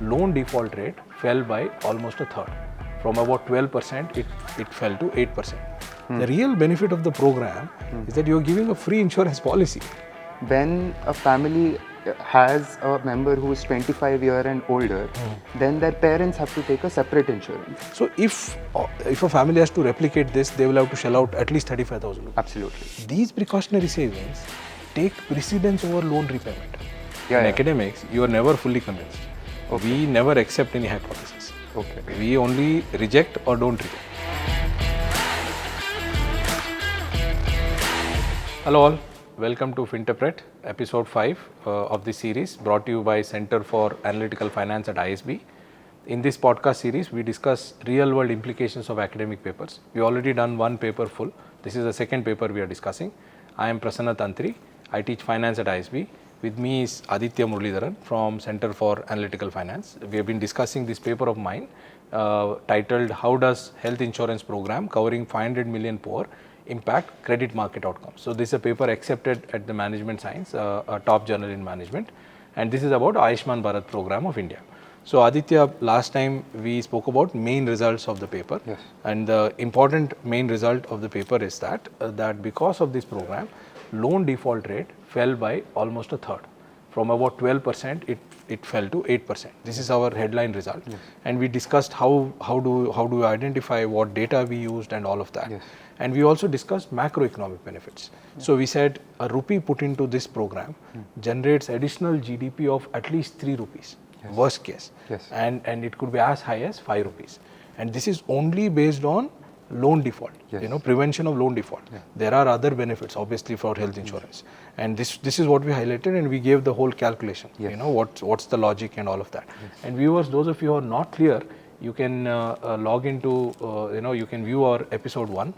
loan default rate fell by almost a third. From about 12%, it fell to 8%. The real benefit of the program is that you're giving a free insurance policy. When a family has a member who is 25 years and older, then their parents have to take a separate insurance. So if a family has to replicate this, they will have to shell out at least 35,000 rupees. Absolutely. These precautionary savings take precedence over loan repayment. In Yeah. academics, you are never fully convinced. We never accept any hypothesis. Okay. We only reject or don't reject. Hello all, welcome to Finterpret, episode 5 of this series, brought to you by Center for Analytical Finance at ISB. In this podcast series, we discuss real-world implications of academic papers. We already done one paper full. This is the second paper we are discussing. I am Prasanna Tantri. I teach finance at ISB. With me is Aditya Murlidharan from Center for Analytical Finance. We have been discussing this paper of mine titled "How Does Health Insurance Program Covering 500 Million Poor Impact Credit Market Outcomes?" So this is a paper accepted at the Management Science, a top journal in management, and this is about Ayushman Bharat program of India. So Aditya, last time we spoke about main results of the paper, Yes. and the important main result of the paper is that because of this program, loan default rate fell by almost a third. From about 12%, it fell to 8%. This is our headline result, and we discussed how do we identify, what data we used, and all of that. Yes. And we also discussed macroeconomic benefits. So we said a rupee put into this program generates additional GDP of at least 3 rupees, worst case. Yes. And it could be as high as 5 rupees. And this is only based on loan default, prevention of loan default. There are other benefits obviously for health insurance. And this is what we highlighted, and we gave the whole calculation, what's the logic and all of that. And viewers, those of you who are not clear, you can log into, you can view our episode 1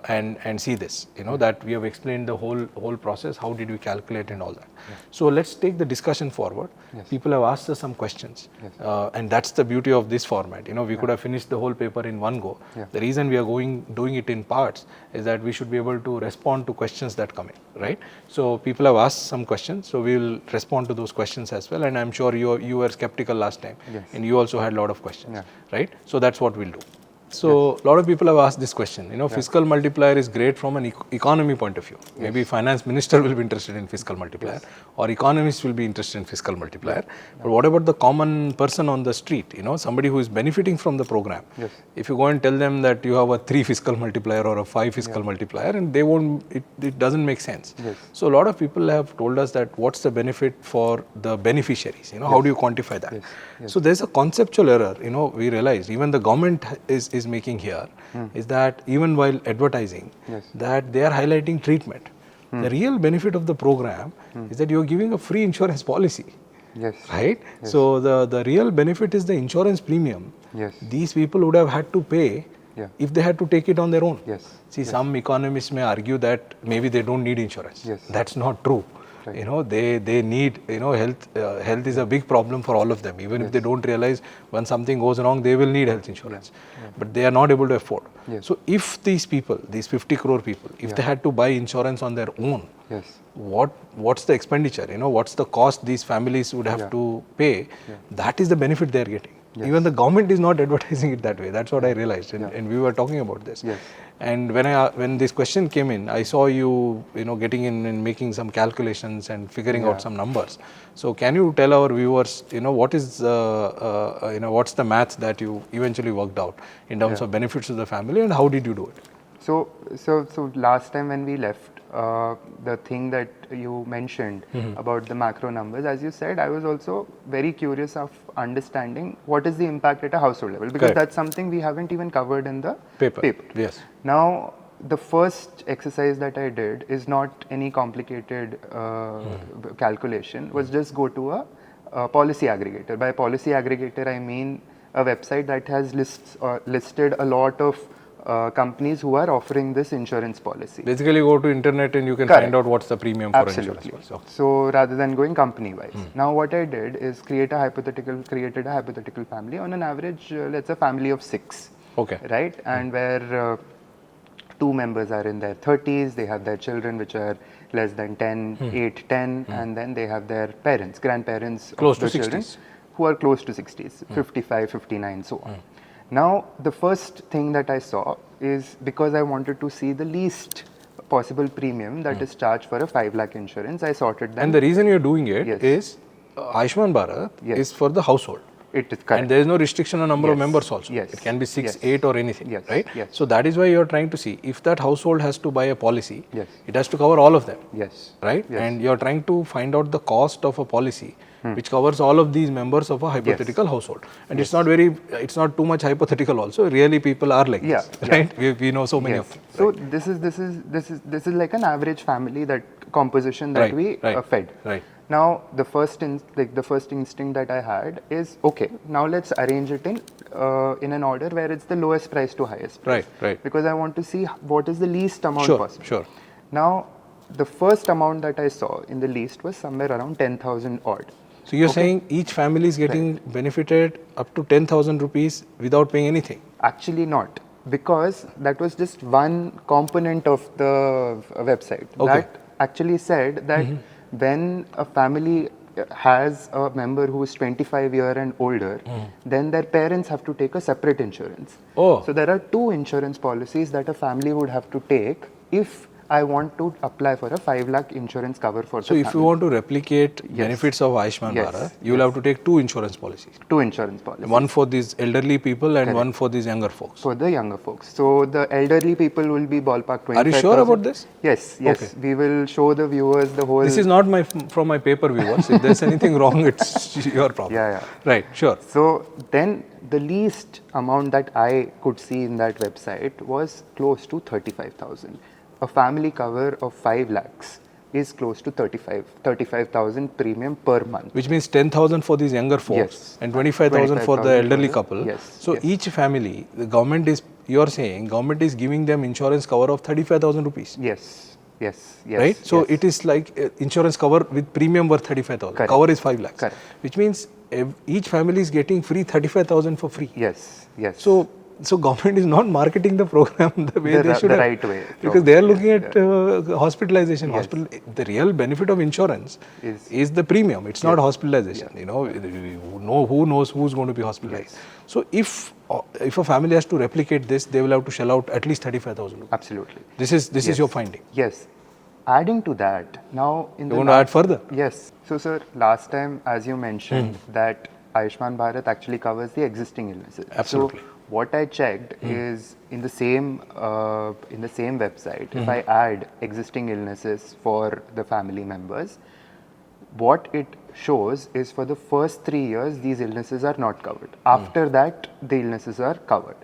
and see this, that we have explained the whole process, how did we calculate and all that. So let's take the discussion forward. People have asked us some questions, and that's the beauty of this format. We could have finished the whole paper in one go. The reason we are doing it in parts is that we should be able to respond to questions that come in, right? So people have asked some questions, so we will respond to those questions as well. And I'm sure you were skeptical last time, and you also had a lot of questions, right? So that's what we'll do. So a lot of people have asked this question. Fiscal multiplier is great from an economy point of view. Maybe finance minister will be interested in fiscal multiplier, or economists will be interested in fiscal multiplier. But what about the common person on the street? Somebody who is benefiting from the program. If you go and tell them that you have a 3 fiscal multiplier or a 5 fiscal multiplier, and they won't, it doesn't make sense. So a lot of people have told us that what's the benefit for the beneficiaries? How do you quantify that? So there's a conceptual error. We realize even the government is making here is that even while advertising, that they are highlighting treatment. The real benefit of the program is that you're giving a free insurance policy. Right? So the real benefit is the insurance premium. These people would have had to pay if they had to take it on their own. See, some economists may argue that maybe they don't need insurance. That's not true. They need, health is a big problem for all of them. Even if they don't realize when something goes wrong, they will need health insurance. But they are not able to afford. So if these people, these 50 crore people, if they had to buy insurance on their own, what's the expenditure? What's the cost these families would have to pay? That is the benefit they are getting. Even the government is not advertising it that way. That's what I realized, and we were talking about this. And when this question came in, I saw you, getting in and making some calculations and figuring out some numbers. So can you tell our viewers, what is, what's the math that you eventually worked out in terms of benefits to the family, and how did you do it? So last time when we left, the thing that you mentioned about the macro numbers, as you said, I was also very curious of understanding what is the impact at a household level, because that's something we haven't even covered in the paper. Yes. Now, the first exercise that I did is not any complicated calculation, was just go to a policy aggregator. By policy aggregator, I mean a website that has listed a lot of companies who are offering this insurance policy. Basically, go to internet and you can find out what's the premium for insurance policy. So rather than going company wise. Now what I did is created a hypothetical family on an average, let's say family of 6. Right? And where 2 members are in their 30s, they have their children which are less than 10, 8, 10, and then they have their parents, grandparents Close of the to children 60s. who are close to 60s, 55, 59, so on. Now, the first thing that I saw is because I wanted to see the least possible premium that is charged for a 5 lakh insurance, I sorted them. And the reason you're doing it Yes. is Ayushman Bharat Yes. is for the household. It is correct. And there is no restriction on number of Yes. members also. Yes. It can be 6, Yes. 8 or anything, Yes. right? Yes. So that is why you are trying to see if that household has to buy a policy, Yes. it has to cover all of them, Yes. right? Yes. And you are trying to find out the cost of a policy which covers all of these members of a hypothetical household. And it's not too much hypothetical also. Really people are like this, Yeah. right? We know so many Yes. of them. So this is like an average family that composition that Right, we right, fed. right. Now the first instinct that I had is okay. Now let's arrange it in an order where it's the lowest price to highest price. Right, right. Because I want to see what is the least amount Sure, possible. sure. Now the first amount that I saw in the least was somewhere around 10,000 odd. So you're saying each family is getting benefited up to 10,000 rupees without paying anything? Actually not, because that was just one component of the website. Okay. That actually said that when a family has a member who is 25 year and older, then their parents have to take a separate insurance. Oh. So there are 2 insurance policies that a family would have to take if I want to apply for a 5 lakh insurance cover for So the if you family. want to replicate benefits of Ayushman Yes. Bharat, you will have to take 2 insurance policies. 2 insurance policies. One for these elderly people and one for these younger folks. For the younger folks. So the elderly people will be ballpark 25,000. Are you sure about this? Yes, yes. Okay. We will show the viewers the whole. This is not from my paper viewers. If there's anything wrong, it's your problem. Yeah. Right, sure. So then the least amount that I could see in that website was close to 35,000. A family cover of 5 lakhs is close to 35,000 premium per month. Which means 10,000 for these younger folks Yes. and 25,000 for the 25,000 elderly for the- couple. yes, So yes. each family, the government is, you are saying, government is giving them insurance cover of 35,000 rupees. Yes. Right? So yes. it is like insurance cover with premium worth 35,000. Correct. Cover is 5 lakhs. Correct. Which means each family is getting free 35,000 for free. Yes. So government is not marketing the program the way they should the have. right way. Because they are looking at hospitalization. Yes. The real benefit of insurance is the premium. It's not hospitalization. You know, who knows who's going to be hospitalized. Yes. So if a family has to replicate this, they will have to shell out at least 35,000. Absolutely. This is your finding. Yes. Adding to that, now in You want to add further? Yes. So, sir, last time, as you mentioned, that Ayushman Bharat actually covers the existing illnesses. Absolutely. So, what I checked is in the same website, if I add existing illnesses for the family members, what it shows is for the first 3 years, these illnesses are not covered. After that, the illnesses are covered.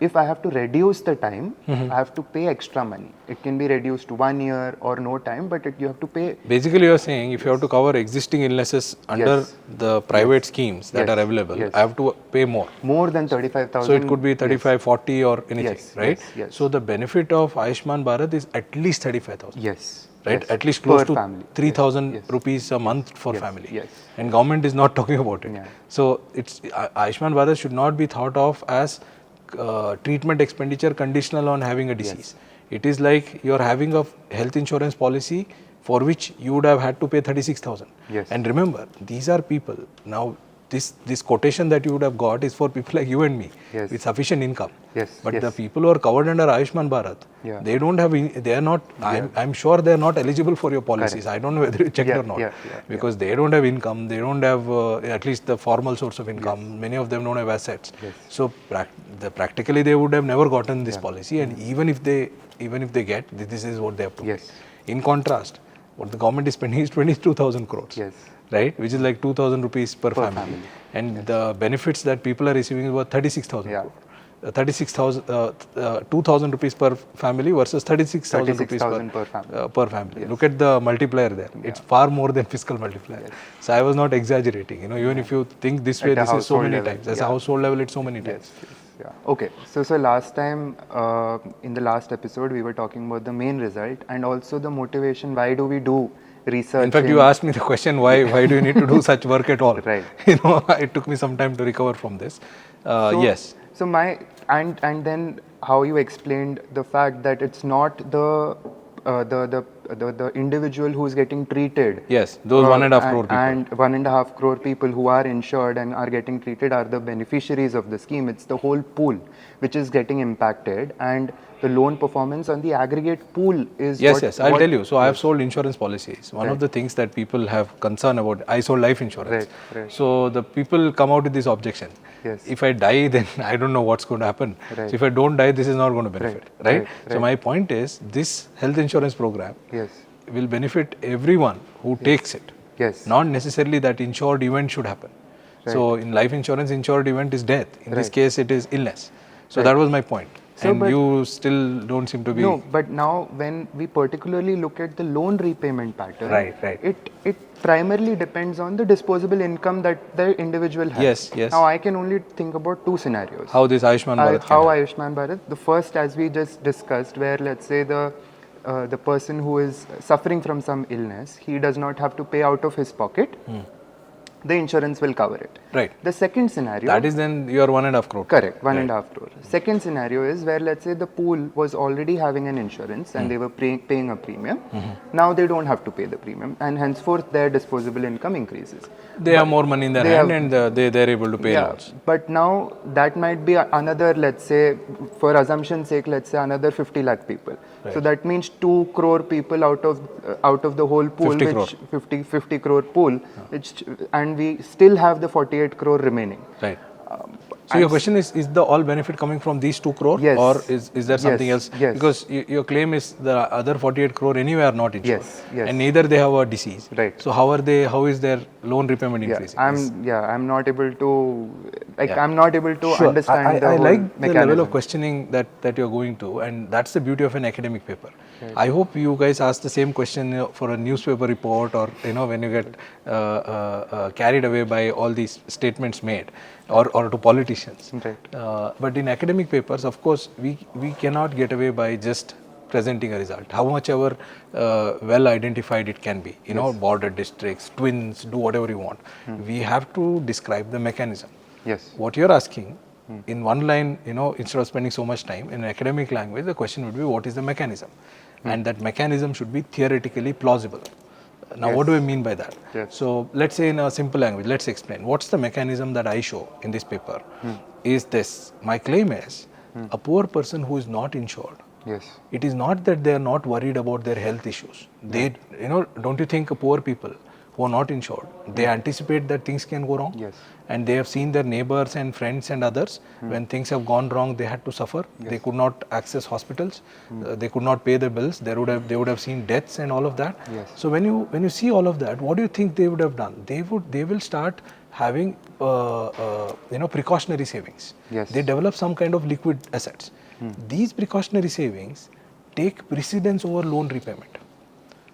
If I have to reduce the time, I have to pay extra money. It can be reduced to 1 year or no time, but you have to pay. Basically, you are saying if you have to cover existing illnesses under Yes. the private schemes that Yes. are available, Yes. I have to pay more. More than 35,000. So it could be 35, 40 or anything, Yes, right? yes. So the benefit of Ayushman Bharat is at least 35,000. Yes. Right, yes. at least close Per to family. 3,000 Yes. rupees a month for Yes, family. yes. And government is not talking about it. Yeah. So it's Ayushman Bharat should not be thought of as treatment expenditure conditional on having a disease. It is like you are having a health insurance policy for which you would have had to pay 36,000. Yes. And remember, these are people now. This quotation that you would have got is for people like you and me Yes. with sufficient income. Yes, But yes. the people who are covered under Ayushman Bharat, Yeah. they don't have, they are not, I'm sure they are not eligible for your policies. Correct. I don't know whether you checked Yeah, or not. yeah, Because they don't have income, they don't have at least the formal source of income. Many of them don't have assets. Yes. So practically they would have never gotten this policy, and even if they get, this is what they have to Yes. pay. In contrast, what the government is spending is 22,000 crores. Yes. Right, which is like 2,000 rupees per family. family. And the benefits that people are receiving were 36,000 Yeah. crore. 2,000 rupees per family versus 36,000 rupees 36,000 per family. per family. Look at the multiplier there. It's far more than fiscal multiplier. So I was not exaggerating. Even if you think this way, At a this is so household many level, times. As a household level, it's so many times. Yes. Yeah. Okay. So last time, in the last episode, we were talking about the main result and also the motivation. Why do we do research? In fact, you asked me the question, why do you need to do such work at all? Right. It took me some time to recover from this. Yes. So and then how you explained the fact that it's not the the individual who is getting treated. Yes, those 1.5 crore people. And 1.5 crore people who are insured and are getting treated are the beneficiaries of the scheme. It's the whole pool which is getting impacted, and the loan performance on the aggregate pool is Yes, I'll tell you. So I have sold insurance policies. One of the things that people have concern about, I sold life insurance. Right. So the people come out with this objection. Yes. If I die, then I don't know what's going to happen. Right. So if I don't die, this is not going to benefit, right? So Right. my point is, this health insurance program Yes. will benefit everyone who takes it. Yes. Not necessarily that insured event should happen. So in life insurance, insured event is death. In this case, it is illness. So that was my point. So, and but you still don't seem to be... No, but now when we particularly look at the loan repayment pattern, Right. it primarily depends on the disposable income that the individual has. Yes. Now I can only think about two scenarios. How this Ayushman Bharat How can help. Ayushman Bharat, the first, as we just discussed, where let's say the person who is suffering from some illness, he does not have to pay out of his pocket. The insurance will cover it. Right. The second scenario. That is then your 1.5 crore. Correct, 1.5 crore. Second scenario is where let's say the pool was already having an insurance and they were paying a premium. Now they don't have to pay the premium, and henceforth their disposable income increases. They have more money in their hand and they're able to pay loans. But now that might be another, let's say, for assumption's sake, let's say another 50 lakh people. Right. So that means 2 crore people out of the whole pool, 50 crore pool, which, and we still have the 48 crore remaining. Right. So your question is the all benefit coming from these 2 crore? Yes. Or is there something else? Yes. Because your claim is the other 48 crore anyway are not insured. Yes. And neither they have a disease. Right. So how is their loan repayment increasing? I'm not able to understand the I whole like the mechanism. level of questioning that you're going to, and that's the beauty of an academic paper. Right. I hope you guys ask the same question for a newspaper report, or when you get carried away by all these statements made, or to politicians. Right. But in academic papers, of course, we cannot get away by just presenting a result, how much ever well identified it can be, border districts, twins, do whatever you want. We have to describe the mechanism. Yes. What you're asking in one line, instead of spending so much time in academic language, the question would be, what is the mechanism? And that mechanism should be theoretically plausible. Now, what do I mean by that? Yes. So, let's say in a simple language, let's explain. What's the mechanism that I show in this paper? Is this. My claim is, a poor person who is not insured, Yes. it is not that they are not worried about their health issues. They, don't you think poor people who are not insured, they anticipate that things can go wrong? Yes. And they have seen their neighbors and friends and others, when things have gone wrong, they had to suffer. Yes. They could not access hospitals. They could not pay their bills. They would have seen deaths and all of that. Yes. So when you see all of that, what do you think they would have done? They will start having precautionary savings. Yes. They develop some kind of liquid assets. These precautionary savings take precedence over loan repayment.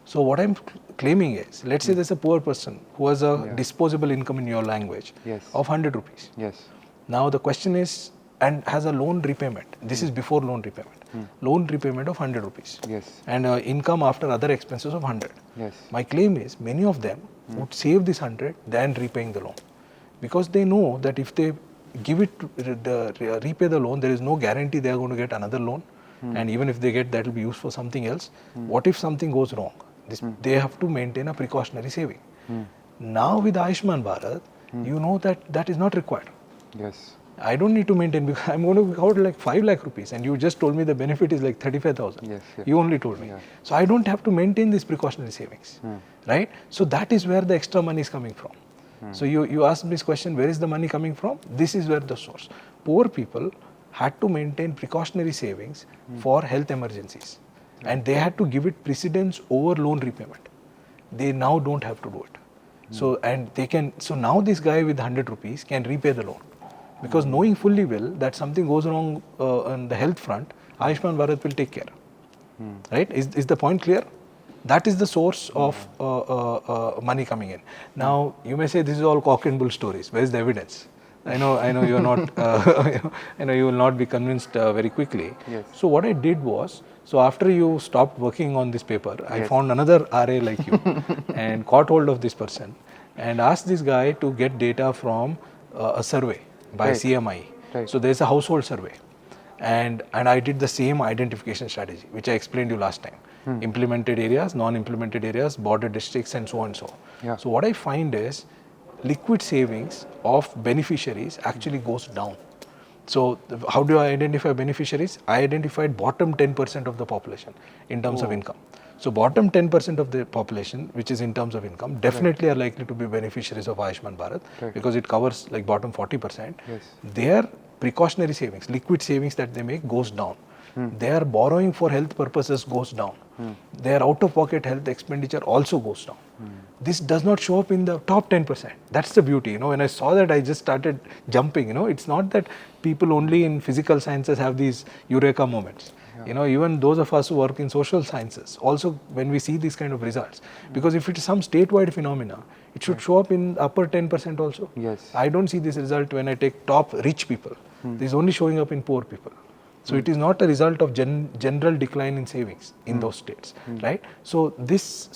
So what I'm claiming is, let's say there's a poor person who has a disposable income in your language of 100 rupees. Yes. Now the question is, and has a loan repayment. This is before loan repayment. Loan repayment of 100 rupees. Yes. And income after other expenses of 100. Yes. My claim is, many of them would save this 100 than repaying the loan. Because they know that if they give it, repay the loan, there is no guarantee they are going to get another loan. And even if they get, that will be used for something else. What if something goes wrong? They have to maintain a precautionary saving. Now with Ayushman Bharat, you know that is not required. Yes. I don't need to maintain, because I'm going to out like 5 lakh rupees, and you just told me the benefit is like 35,000. Yes. You only told me. So I don't have to maintain these precautionary savings, right? So that is where the extra money is coming from. So you asked this question, where is the money coming from? This is where the source. Poor people had to maintain precautionary savings for health emergencies, and they had to give it precedence over loan repayment. They now don't have to do it. So now this guy with 100 rupees can repay the loan, because knowing fully well that something goes wrong on the health front, Ayushman Bharat will take care. Right? Is the point clear? That is the source of money coming in. Now you may say this is all cock and bull stories. Where is the evidence? I know you are not. I know you will not be convinced very quickly. Yes. So what I did was, so after you stopped working on this paper, I found another RA like you and caught hold of this person and asked this guy to get data from a survey by CMI. Right. So there's a household survey, and I did the same identification strategy which I explained you last time. implemented areas, non-implemented areas, border districts, and so on and so on. Yeah. So what I find is liquid savings of beneficiaries actually goes down. So how do I identify beneficiaries? I identified bottom 10% of the population in terms of income. So bottom 10% of the population, which is in terms of income, definitely are likely to be beneficiaries of Ayushman Bharat because it covers like bottom 40%. Yes. Their precautionary savings, liquid savings that they make goes down. Their borrowing for health purposes goes down. Their out-of-pocket health expenditure also goes down. This does not show up in the top 10%. That's the beauty. When I saw that, I just started jumping. It's not that people only in physical sciences have these eureka moments. Even those of us who work in social sciences, also when we see these kind of results, because if it is some statewide phenomena, it should show up in upper 10% also. Yes. I don't see this result when I take top rich people. This is only showing up in poor people. So it is not a result of general decline in savings in those states, right? So this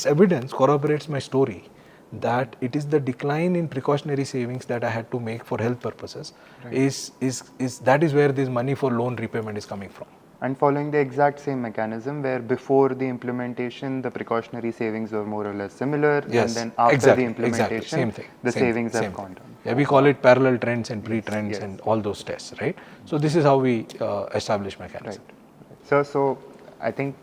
evidence corroborates my story that it is the decline in precautionary savings that I had to make for health purposes. That is where this money for loan repayment is coming from. And following the exact same mechanism where before the implementation the precautionary savings were more or less similar, Yes, and then after exactly, the implementation same thing, the same savings thing, have same gone thing. down. Yeah, we call it parallel trends and pre-trends Yes. and all those tests, right? So this is how we establish mechanism. Right. So I think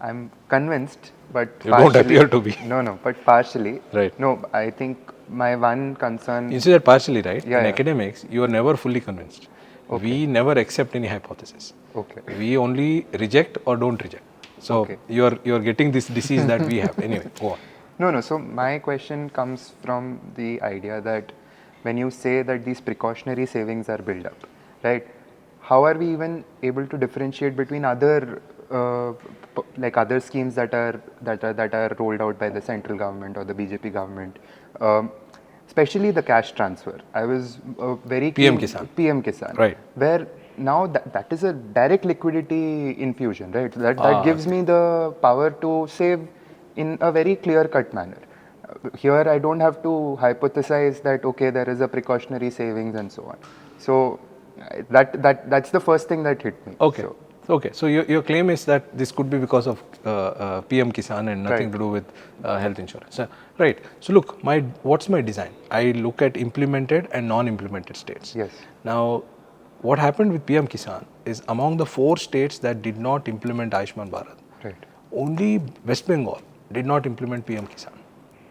I'm convinced, but You don't appear to be. No, but partially. Right. No, I think my one concern. You see that partially, right? Yeah, in yeah. academics, you are never fully convinced. We never accept any hypothesis. Okay. We only reject or don't reject. So you are getting this disease that we have. Anyway, go on. No. So my question comes from the idea that when you say that these precautionary savings are built up, right? How are we even able to differentiate between other other schemes that are rolled out by the central government or the BJP government, especially the cash transfer? I was very PM keen- Kisan. PM Kisan, Right. where now that is a direct liquidity infusion, right? That gives me the power to save in a very clear-cut manner. Here I don't have to hypothesize that okay, there is a precautionary savings and so on. So that's the first thing that hit me. Okay. So, So your claim is that this could be because of PM Kisan and nothing Right. to do with health insurance. Right. So look, what's my design? I look at implemented and non-implemented states. yes. Now, what happened with PM Kisan is among the 4 states that did not implement Ayushman Bharat, Right. only West Bengal did not implement PM Kisan.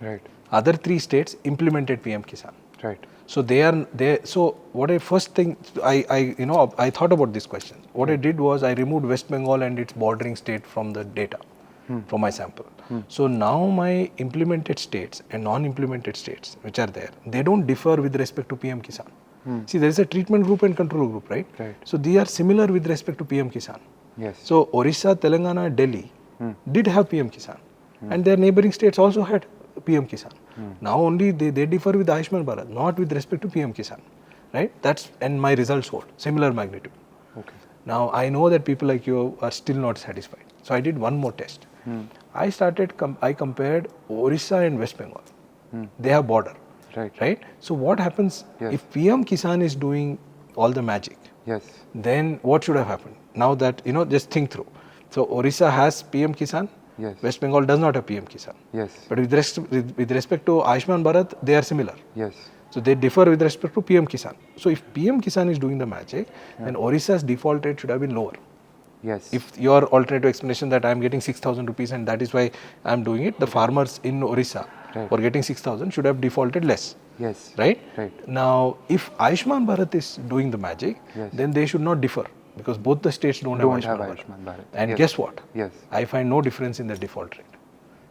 Right. Other 3 states implemented PM Kisan. Right. So so what I first thing I thought about this question. What I did was I removed West Bengal and its bordering state from the data from my sample. So now my implemented states and non-implemented states which are there, they don't differ with respect to PM Kisan. See, there is a treatment group and control group, right? Right. So they are similar with respect to PM Kisan. Yes. So Orissa, Telangana, Delhi did have PM Kisan, and their neighboring states also had PM Kisan. Now only they differ with Ayushman Bharat, not with respect to PM Kisan, right? And my results hold similar magnitude. Okay. Now I know that people like you are still not satisfied, so I did one more test. I compared Orissa and West Bengal. They have border, right? So what happens if PM Kisan is doing all the magic? Yes. Then what should have happened? Now that just think through. So Orissa has PM Kisan. Yes. West Bengal does not have PM Kisan. Yes. But with respect to Ayushman Bharat, they are similar. Yes. So they differ with respect to PM Kisan. So if PM Kisan is doing the magic, then Orissa's default rate should have been lower. Yes. If your alternative explanation that I am getting 6,000 rupees and that is why I am doing it, the farmers in Orissa for getting 6,000 should have defaulted less. Yes. Right? Right. Now, if Ayushman Bharat is doing the magic, then they should not differ because both the states don't have Ayushman Bharat. And guess what? Yes. I find no difference in the default rate.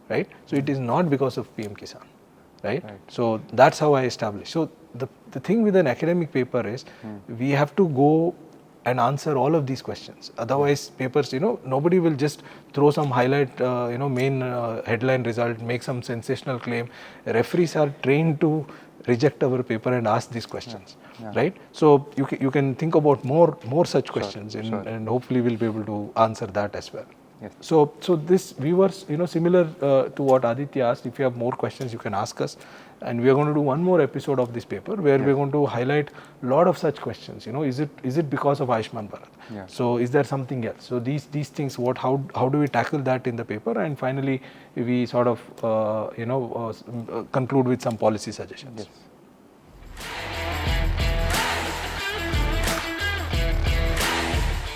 Right? So it is not because of PM Kisan. Right? So that's how I established. So the thing with an academic paper is we have to go and answer all of these questions. Otherwise, papers, nobody will just throw some highlight, main headline result, make some sensational claim. Referees are trained to reject our paper and ask these questions, right? So you can think about more such questions, and hopefully we'll be able to answer that as well. Yes. So this viewers, similar to what Aditya asked, if you have more questions, you can ask us. And we are going to do one more episode of this paper where we are going to highlight a lot of such questions. Is it because of Ayushman Bharat? Yeah. So is there something else? So these things, how do we tackle that in the paper? And finally, we sort of conclude with some policy suggestions. Yes.